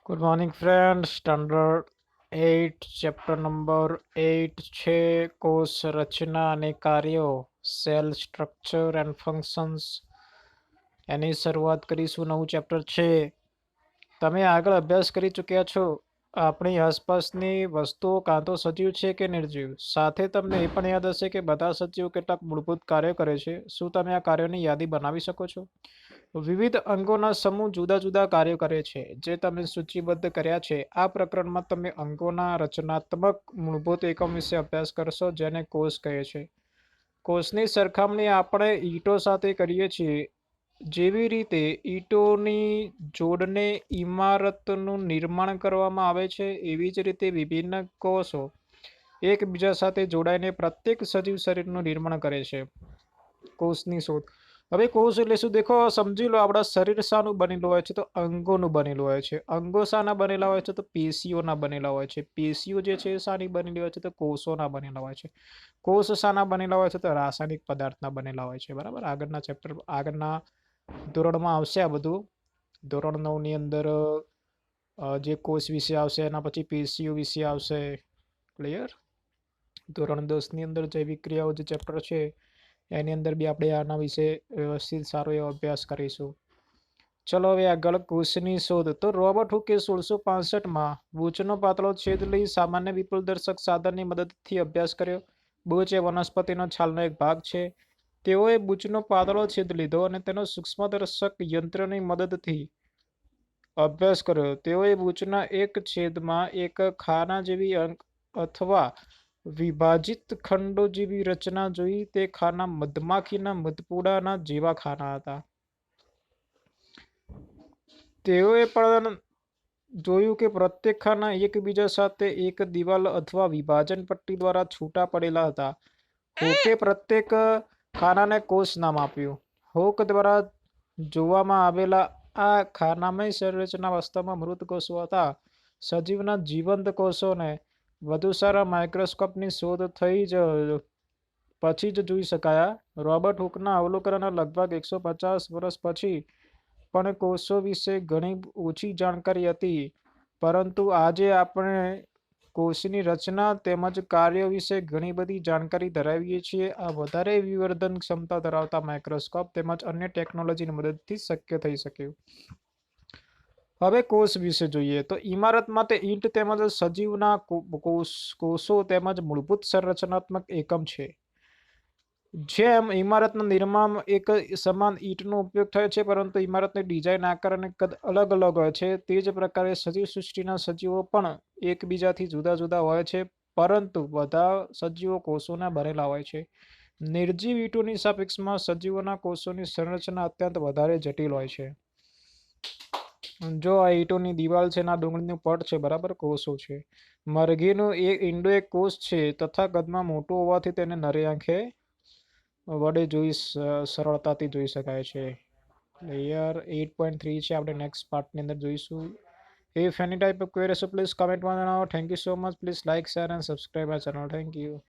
Good morning friend. Standard 8 chapter number 8 છે કોષ રચના અને કાર્યો, સેલ સ્ટ્રક્ચર એન્ડ ફંક્શન્સ. એની શરૂઆત કરીશું. નવું ચેપ્ટર છે. તમે આગળ અભ્યાસ કરી ચૂક્યા છો આપણી આસપાસની વસ્તુઓ કાં તો સજીવ છે કે નિર્જીવ. સાથે તમને એ પણ યાદ હશે કે બધા સજીવો કેટલાક મૂળભૂત કાર્યો કરે છે. શું તમે આ કાર્યોની યાદી બનાવી શકો છો? વિવિધ અંગોના સમૂહ જુદા જુદા કાર્યો કરે છે જે તમે સૂચિબદ્ધ કર્યા છે. આ પ્રકરણમાં તમે અંગોના રચનાત્મક મૂળભૂત એકમ વિશે અભ્યાસ કરશો જેને કોષ કહે છે. કોષની સરખામણી આપણે ઈંટો સાથે કરીએ છીએ. જેવી રીતે ઈંટોની જોડને ઇમારતનું નિર્માણ કરવામાં આવે છે, એવી જ રીતે વિભિન્ન કોષો એકબીજા સાથે જોડાઈને પ્રત્યેક સજીવ શરીરનું નિર્માણ કરે છે. કોષની શોધ. હવે કોષ એટલે શું દેખો, સમજી લો આપણા શરીર શાનું બનેલું હોય છે? તો અંગોનું બનેલું હોય છે. અંગો શાના બનેલા હોય છે? તો પેશીઓના બનેલા હોય છે. પેશીઓ જે છે શાની બનેલી હોય છે? તો કોષોના બનેલા હોય છે. કોષ શાના બનેલા હોય છે? તો રાસાયણિક પદાર્થના બનેલા હોય છે. બરાબર. આગળના ધોરણમાં આવશે આ બધું. ધોરણ 9 ની અંદર જે કોષ વિશે આવશે, એના પછી પેશીઓ વિશે આવશે. ક્લિયર? ધોરણ 10 ની અંદર જૈવિક ક્રિયાઓ જે ચેપ્ટર છે એની અંદર બી આપણે આના વિશે વ્યવસ્થિત સારો એવો અભ્યાસ કરીશું. ચલો હવે આગળ. કોષની શોધ. તો રોબર્ટ હુકે 1665માં બૂચનો પાતળો છેદ લઈ સામાન્ય વિપુલદર્શક સાધનની મદદથી અભ્યાસ કર્યો. બૂચ એ વનસ્પતિનો છાલનો એક ભાગ છે. તેઓએ બૂચનો પાતળો છેદ લીધો અને તેનો સૂક્ષ્મદર્શક યંત્રની મદદથી અભ્યાસ કર્યો. તેઓએ બૂચના એક છેદમાં એક ખાના જેવી અથવા વિભાજિત ખંડો જેવી રચના જોઈ. તે ખાના મધમાખીના મધપૂડાના જેવા ખાના હતા. તેઓએ પણ જોયું કે પ્રત્યેક ખાના એકબીજા સાથે એક દિવાલ અથવા વિભાજન પટ્ટી દ્વારા છૂટા પડેલા હતા. હુકે પ્રત્યેક ખાનાને કોષ નામ આપ્યું. હુક દ્વારા જોવામાં આવેલા આ ખાનામય શરીરરચના વાસ્તવમાં મૃત કોષો હતા. સજીવના જીવંત કોષોને વધુ સારા માઇક્રોસ્કોપની શોધ થઈ પછી જ જોઈ શકાયા. રોબર્ટ હુકના અવલોકનના લગભગ 150 વર્ષ પછી પણ કોષો વિશે ઘણી ઓછી જાણકારી હતી, પરંતુ આજે આપણે કોષની રચના તેમજ કાર્યો વિશે ઘણી બધી જાણકારી ધરાવીએ છીએ. આ વધારે વિવર્ધન ક્ષમતા ધરાવતા માઇક્રોસ્કોપ તેમજ અન્ય ટેકનોલોજીની મદદથી શક્ય થઈ શક્યું. હવે કોષ વિશે જોઈએ તો ઇમારત માટે ઈંટ તેમજ સજીવના કોષો તેમજ મૂળભૂત સંરચનાત્મક એકમ છે. જેમ ઇમારતના નિર્માણમાં એક સમાન ઈંટનો ઉપયોગ થાય છે, પરંતુ ઇમારતની ડિઝાઇન, આકાર અને કદ અલગ અલગ હોય છે, તે જ પ્રકારે સજીવ સૃષ્ટિના સજીવો પણ એકબીજાથી જુદા જુદા હોય છે, પરંતુ બધા સજીવો કોષોના બનેલા હોય છે. નિર્જીવ ઈંટોની સાપેક્ષમાં સજીવોના કોષોની સંરચના અત્યંત વધારે જટિલ હોય છે. જો આ ઈંટોની દિવાલ છે, ના ડુંગળીનું પડ છે, બરાબર, કોષો છે. મરઘીનું એક ઈંડો એક કોષ છે તથા કદમાં મોટું હોવાથી તેને નરી આંખે વડે સરળતાથી જોઈ શકાય છે. લેયર 8.3 છે. આપણે નેક્સ્ટ પાર્ટની અંદર જોઈશું. If any type of queries, so please comment માં જણાવો. Thank you so much. Please like, share and subscribe my channel. Thank you.